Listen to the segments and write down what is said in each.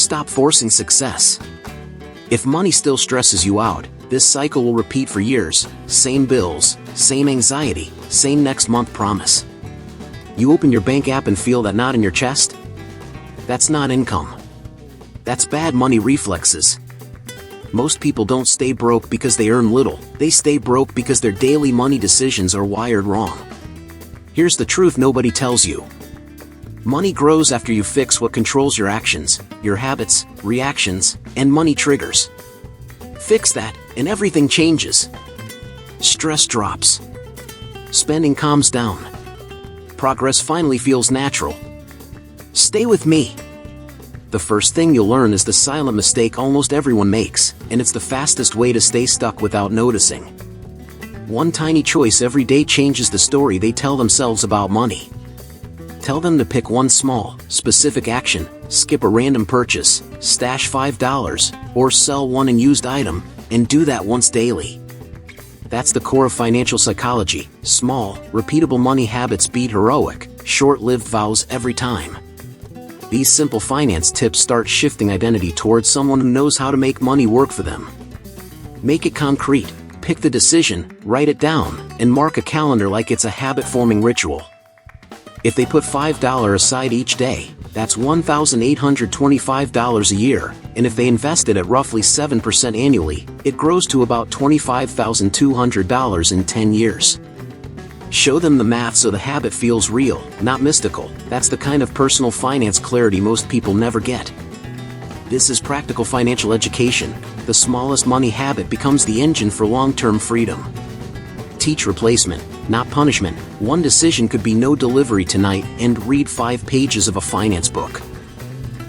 Stop forcing success. If money still stresses you out, this cycle will repeat for years. Same bills, same anxiety, same next month promise. You open your bank app and feel that knot in your chest? That's not income. That's bad money reflexes. Most people don't stay broke because they earn little. They stay broke because their daily money decisions are wired wrong. Here's the truth nobody tells you. Money grows after you fix what controls your actions, your habits, reactions, and money triggers. Fix that, and everything changes. Stress drops. Spending calms down. Progress finally feels natural. Stay with me. The first thing you'll learn is the silent mistake almost everyone makes, and it's the fastest way to stay stuck without noticing. One tiny choice every day changes the story they tell themselves about money. Tell them to pick one small, specific action, skip a random purchase, stash $5, or sell one unused item, and do that once daily. That's the core of financial psychology. Small, repeatable money habits beat heroic, short-lived vows every time. These simple finance tips start shifting identity towards someone who knows how to make money work for them. Make it concrete, pick the decision, write it down, and mark a calendar like it's a habit-forming ritual. If they put $5 aside each day, that's $1,825 a year, and if they invest it at roughly 7% annually, it grows to about $25,200 in 10 years. Show them the math so the habit feels real, not mystical. That's the kind of personal finance clarity most people never get. This is practical financial education. The smallest money habit becomes the engine for long-term freedom. Teach replacement, not punishment. One decision could be no delivery tonight and read 5 pages of a finance book.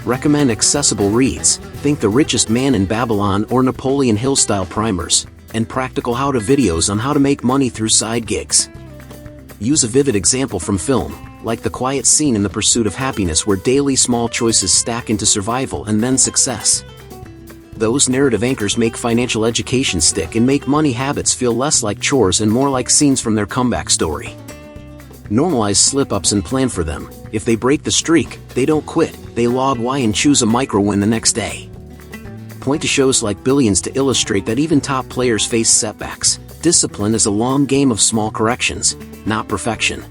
Recommend accessible reads. Think The Richest Man in Babylon or Napoleon Hill style primers, and practical how-to videos on how to make money through side gigs. Use a vivid example from film, like the quiet scene in The Pursuit of Happiness where daily small choices stack into survival and then success. Those narrative anchors make financial education stick and make money habits feel less like chores and more like scenes from their comeback story. Normalize slip-ups and plan for them. If they break the streak, they don't quit, they log Y and choose a micro-win the next day. Point to shows like Billions to illustrate that even top players face setbacks. Discipline is a long game of small corrections, not perfection.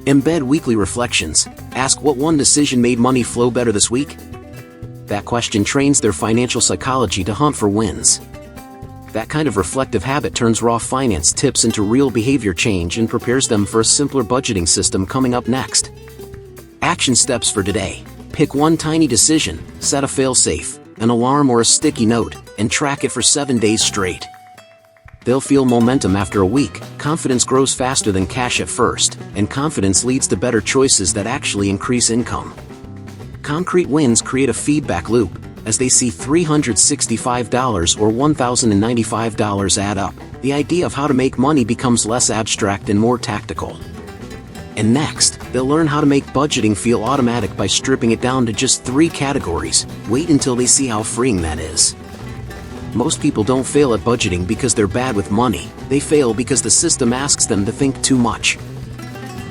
Embed weekly reflections. Ask what one decision made money flow better this week? That question trains their financial psychology to hunt for wins. That kind of reflective habit turns raw finance tips into real behavior change and prepares them for a simpler budgeting system coming up next. Action steps for today. Pick one tiny decision, set a fail-safe, an alarm or a sticky note, and track it for 7 days straight. They'll feel momentum after a week. Confidence grows faster than cash at first, and confidence leads to better choices that actually increase income. Concrete wins create a feedback loop. As they see $365 or $1,095 add up, the idea of how to make money becomes less abstract and more tactical. And next, they'll learn how to make budgeting feel automatic by stripping it down to just 3 categories. Wait until they see how freeing that is. Most people don't fail at budgeting because they're bad with money. They fail because the system asks them to think too much.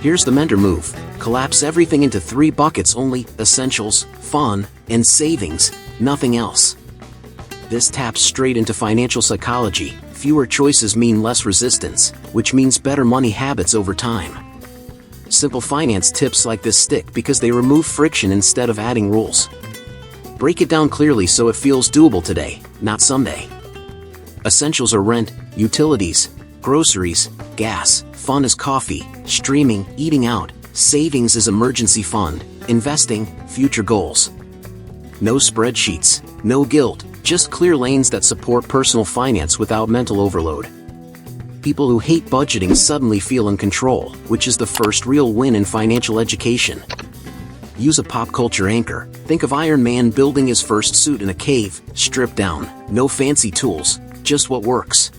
Here's the mentor move. Collapse everything into 3 buckets only: essentials, fun, and savings, nothing else. This taps straight into financial psychology. Fewer choices mean less resistance, which means better money habits over time. Simple finance tips like this stick because they remove friction instead of adding rules. Break it down clearly so it feels doable today, not someday. Essentials are rent, utilities, groceries, gas. Fun is coffee, streaming, eating out. Savings is emergency fund, investing, future goals. No spreadsheets, no guilt, just clear lanes that support personal finance without mental overload. People who hate budgeting suddenly feel in control, which is the first real win in financial education. Use a pop culture anchor. Think of Iron Man building his first suit in a cave, stripped down, no fancy tools, just what works.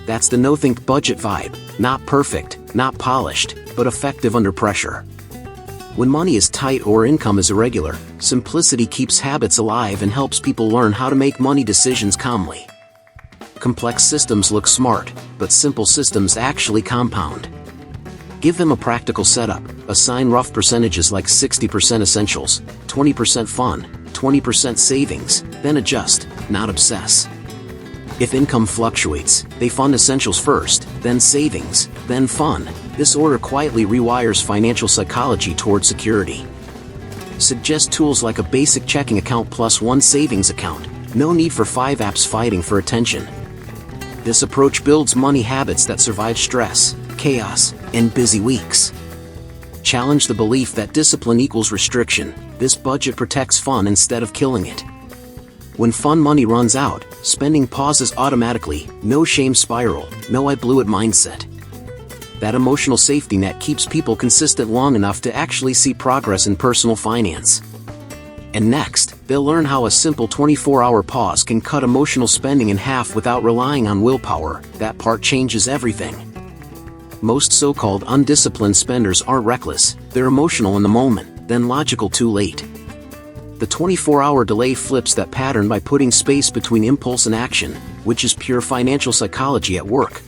That's the no-think budget vibe. Not perfect, not polished, but effective under pressure. When money is tight or income is irregular, simplicity keeps habits alive and helps people learn how to make money decisions calmly. Complex systems look smart, but simple systems actually compound. Give them a practical setup. Assign rough percentages like 60% essentials, 20% fun, 20% savings, then adjust, not obsess. If income fluctuates, they fund essentials first, then savings, then fun. This order quietly rewires financial psychology toward security. Suggest tools like a basic checking account plus one savings account. No need for 5 apps fighting for attention. This approach builds money habits that survive stress, chaos, and busy weeks. Challenge the belief that discipline equals restriction. This budget protects fun instead of killing it. When fun money runs out, spending pauses automatically. No shame spiral, no I blew it mindset. That emotional safety net keeps people consistent long enough to actually see progress in personal finance. And next, they'll learn how a simple 24-hour pause can cut emotional spending in half without relying on willpower. That part changes everything. Most so-called undisciplined spenders aren't reckless, they're emotional in the moment, then logical too late. The 24-hour delay flips that pattern by putting space between impulse and action, which is pure financial psychology at work.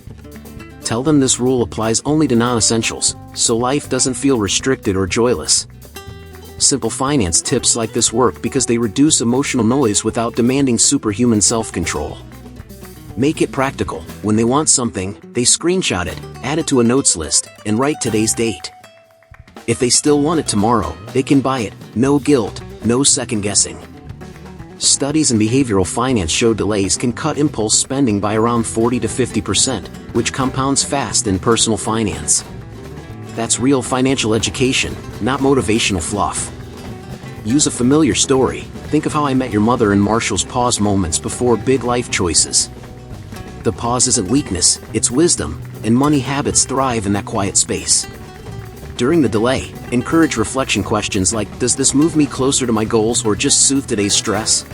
Tell them this rule applies only to non-essentials, so life doesn't feel restricted or joyless. Simple finance tips like this work because they reduce emotional noise without demanding superhuman self-control. Make it practical. When they want something, they screenshot it, add it to a notes list, and write today's date. If they still want it tomorrow, they can buy it. No guilt, no second guessing. Studies in behavioral finance show delays can cut impulse spending by around 40 to 50%, which compounds fast in personal finance. That's real financial education, not motivational fluff. Use a familiar story. Think of How I Met Your Mother and Marshall's pause moments before big life choices. The pause isn't weakness, it's wisdom, and money habits thrive in that quiet space. During the delay, encourage reflection questions like, does this move me closer to my goals or just soothe today's stress?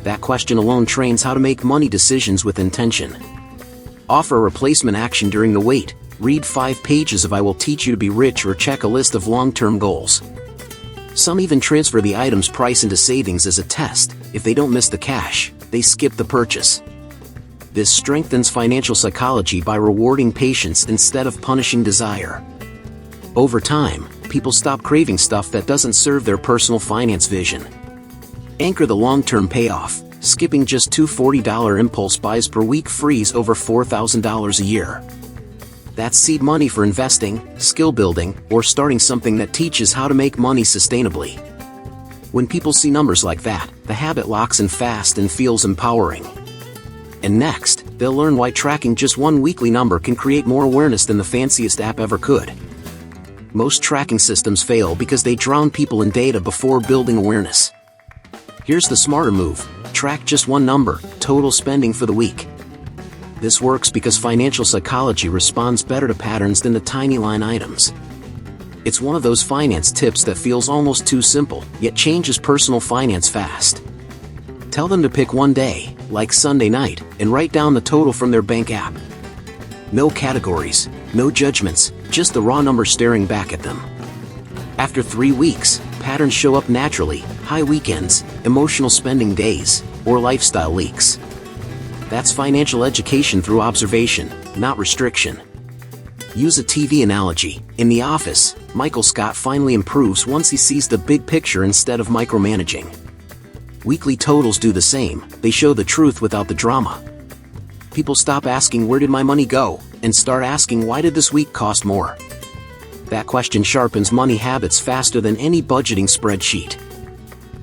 That question alone trains how to make money decisions with intention. Offer a replacement action during the wait. Read 5 pages of I Will Teach You to Be Rich or check a list of long-term goals. Some even transfer the item's price into savings as a test. If they don't miss the cash, they skip the purchase. This strengthens financial psychology by rewarding patience instead of punishing desire. Over time, people stop craving stuff that doesn't serve their personal finance vision. Anchor the long-term payoff. Skipping just 2 $40 impulse buys per week frees over $4,000 a year. That's seed money for investing, skill building, or starting something that teaches how to make money sustainably. When people see numbers like that, the habit locks in fast and feels empowering. And next, they'll learn why tracking just one weekly number can create more awareness than the fanciest app ever could. Most tracking systems fail because they drown people in data before building awareness. Here's the smarter move. Track just one number, total spending for the week. This works because financial psychology responds better to patterns than to tiny line items. It's one of those finance tips that feels almost too simple, yet changes personal finance fast. Tell them to pick one day, like Sunday night, and write down the total from their bank app. No categories, no judgments, just the raw number staring back at them. After 3 weeks, patterns show up naturally: high weekends, emotional spending days, or lifestyle leaks. That's financial education through observation, not restriction. Use a TV analogy. In The Office, Michael Scott finally improves once he sees the big picture instead of micromanaging. Weekly totals do the same. They show the truth without the drama. People stop asking where did my money go, and start asking why did this week cost more? That question sharpens money habits faster than any budgeting spreadsheet.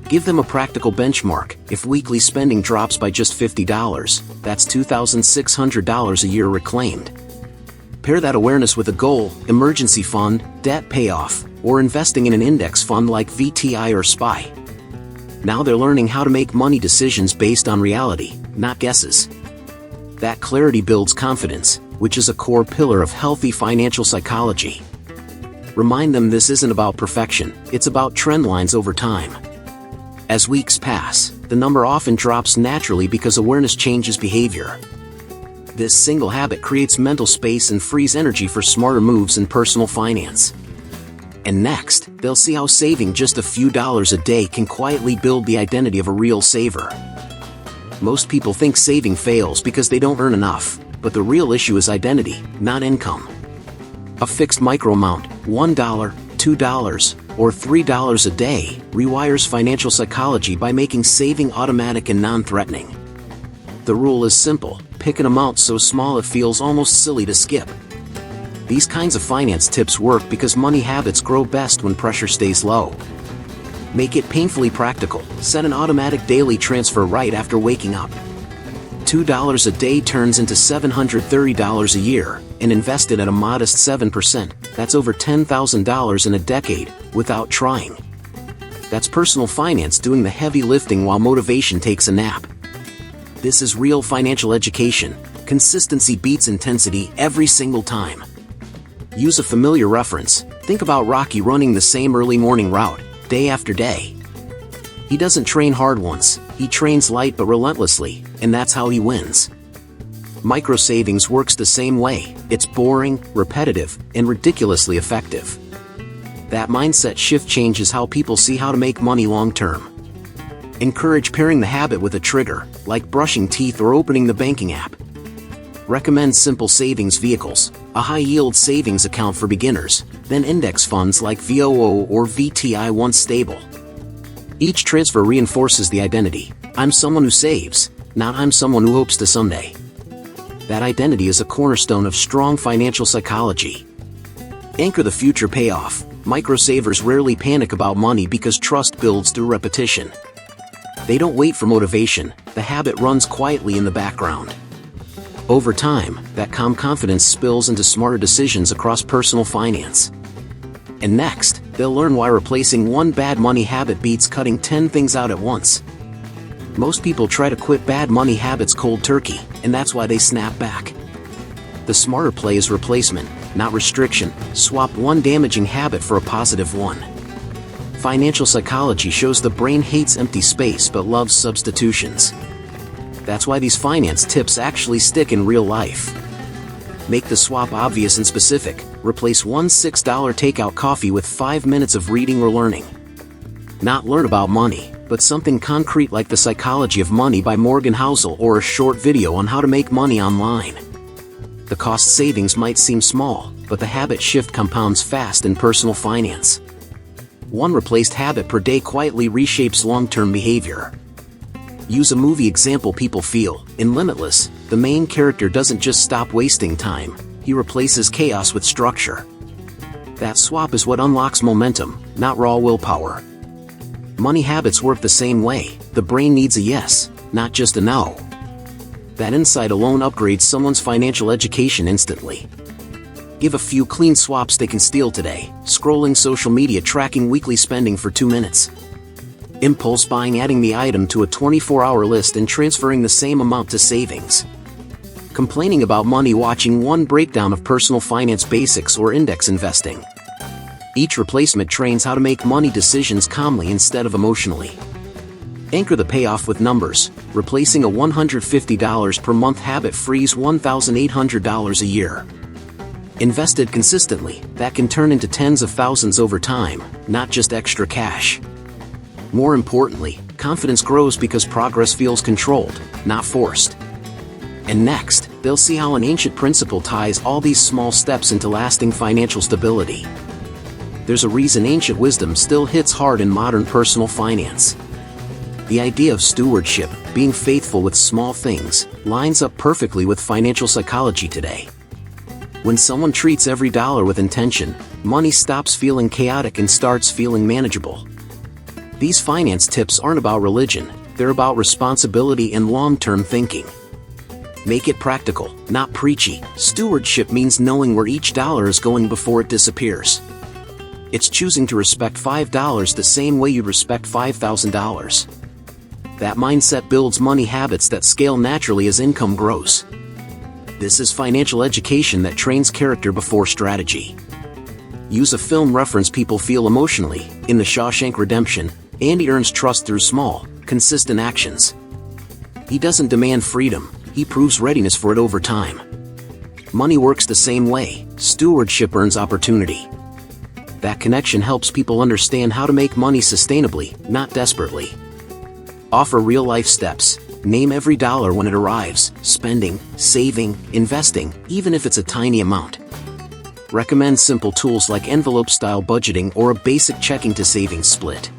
Give them a practical benchmark. If weekly spending drops by just $50, that's $2,600 a year reclaimed. Pair that awareness with a goal: emergency fund, debt payoff, or investing in an index fund like VTI or SPY. Now they're learning how to make money decisions based on reality, not guesses. That clarity builds confidence, which is a core pillar of healthy financial psychology. Remind them this isn't about perfection, it's about trend lines over time. As weeks pass, the number often drops naturally because awareness changes behavior. This single habit creates mental space and frees energy for smarter moves in personal finance. And next, they'll see how saving just a few dollars a day can quietly build the identity of a real saver. Most people think saving fails because they don't earn enough, but the real issue is identity, not income. A fixed micro amount, $1, $2, or $3 a day, rewires financial psychology by making saving automatic and non-threatening. The rule is simple: pick an amount so small it feels almost silly to skip. These kinds of finance tips work because money habits grow best when pressure stays low. Make it painfully practical. Set an automatic daily transfer right after waking up. $2 a day turns into $730 a year, and invested at a modest 7%, that's over $10,000 in a decade, without trying. That's personal finance doing the heavy lifting while motivation takes a nap. This is real financial education. Consistency beats intensity every single time. Use a familiar reference. Think about Rocky running the same early morning route, day after day. He doesn't train hard once, he trains light but relentlessly, and that's how he wins. Micro savings works the same way. It's boring, repetitive, and ridiculously effective. That mindset shift changes how people see how to make money long term. Encourage pairing the habit with a trigger, like brushing teeth or opening the banking app. Recommend simple savings vehicles, a high-yield savings account for beginners, then index funds like VOO or VTI once stable. Each transfer reinforces the identity: I'm someone who saves, not I'm someone who hopes to someday. That identity is a cornerstone of strong financial psychology. Anchor the future payoff. Microsavers rarely panic about money because trust builds through repetition. They don't wait for motivation, the habit runs quietly in the background. Over time, that calm confidence spills into smarter decisions across personal finance. And next, they'll learn why replacing one bad money habit beats cutting 10 things out at once. Most people try to quit bad money habits cold turkey, and that's why they snap back. The smarter play is replacement, not restriction. Swap one damaging habit for a positive one. Financial psychology shows the brain hates empty space but loves substitutions. That's why these finance tips actually stick in real life. Make the swap obvious and specific. Replace one $6 takeout coffee with 5 minutes of reading or learning. Not learn about money, but something concrete like The Psychology of Money by Morgan Housel or a short video on how to make money online. The cost savings might seem small, but the habit shift compounds fast in personal finance. One replaced habit per day quietly reshapes long-term behavior. Use a movie example people feel. In Limitless, the main character doesn't just stop wasting time, he replaces chaos with structure. That swap is what unlocks momentum, not raw willpower. Money habits work the same way. The brain needs a yes, not just a no. That insight alone upgrades someone's financial education instantly. Give a few clean swaps they can steal today. Scrolling social media, tracking weekly spending for 2 minutes. Impulse buying, adding the item to a 24-hour list and transferring the same amount to savings. Complaining about money, watching one breakdown of personal finance basics or index investing. Each replacement trains how to make money decisions calmly instead of emotionally. Anchor the payoff with numbers. Replacing a $150 per month habit frees $1,800 a year. Invested consistently, that can turn into tens of thousands over time, not just extra cash. More importantly, confidence grows because progress feels controlled, not forced. And next, they'll see how an ancient principle ties all these small steps into lasting financial stability. There's a reason ancient wisdom still hits hard in modern personal finance. The idea of stewardship, being faithful with small things, lines up perfectly with financial psychology today. When someone treats every dollar with intention, money stops feeling chaotic and starts feeling manageable. These finance tips aren't about religion, they're about responsibility and long-term thinking. Make it practical, not preachy. Stewardship means knowing where each dollar is going before it disappears. It's choosing to respect $5 the same way you'd respect $5,000. That mindset builds money habits that scale naturally as income grows. This is financial education that trains character before strategy. Use a film reference people feel emotionally. In The Shawshank Redemption, Andy earns trust through small, consistent actions. He doesn't demand freedom, he proves readiness for it over time. Money works the same way. Stewardship earns opportunity. That connection helps people understand how to make money sustainably, not desperately. Offer real-life steps. Name every dollar when it arrives, spending, saving, investing, even if it's a tiny amount. recommend simple tools like envelope-style budgeting or a basic checking to savings split.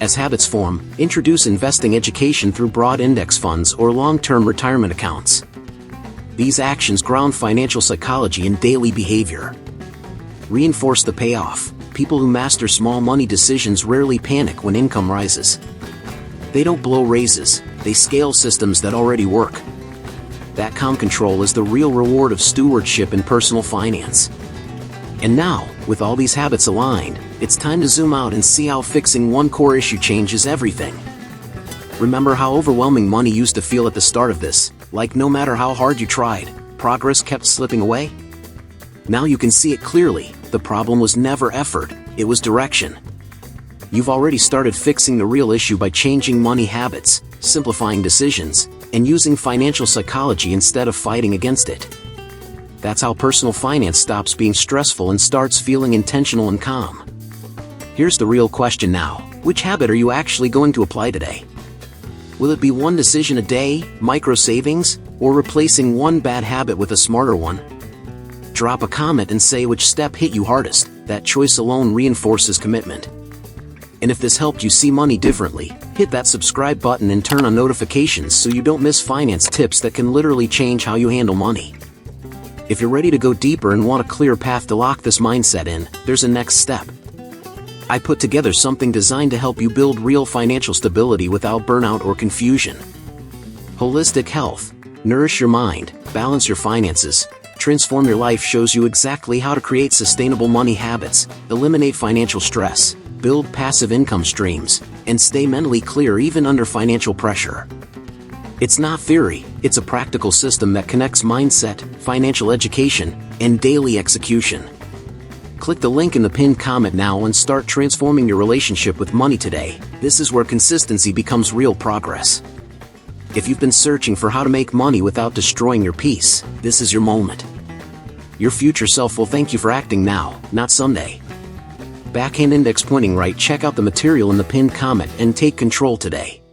As habits form, introduce investing education through broad index funds or long-term retirement accounts. These actions ground financial psychology in daily behavior. Reinforce the payoff. People who master small money decisions rarely panic when income rises. They don't blow raises, they scale systems that already work. That calm control is the real reward of stewardship in personal finance. And now, with all these habits aligned, it's time to zoom out and see how fixing one core issue changes everything. Remember how overwhelming money used to feel at the start of this, like no matter how hard you tried, progress kept slipping away? Now you can see it clearly. The problem was never effort, it was direction. You've already started fixing the real issue by changing money habits, simplifying decisions, and using financial psychology instead of fighting against it. That's how personal finance stops being stressful and starts feeling intentional and calm. Here's the real question now: which habit are you actually going to apply today? Will it be one decision a day, micro savings, or replacing one bad habit with a smarter one? Drop a comment and say which step hit you hardest. That choice alone reinforces commitment. And if this helped you see money differently, hit that subscribe button and turn on notifications so you don't miss finance tips that can literally change how you handle money. If you're ready to go deeper and want a clear path to lock this mindset in, there's a next step. I put together something designed to help you build real financial stability without burnout or confusion. Holistic Health. Nourish your mind, balance your finances, transform your life shows you exactly how to create sustainable money habits, eliminate financial stress, build passive income streams, and stay mentally clear even under financial pressure. It's not theory, it's a practical system that connects mindset, financial education, and daily execution. Click the link in the pinned comment now and start transforming your relationship with money today. This is where consistency becomes real progress. If you've been searching for how to make money without destroying your peace, this is your moment. Your future self will thank you for acting now, not someday. Backhand index pointing right. Check out the material in the pinned comment and take control today.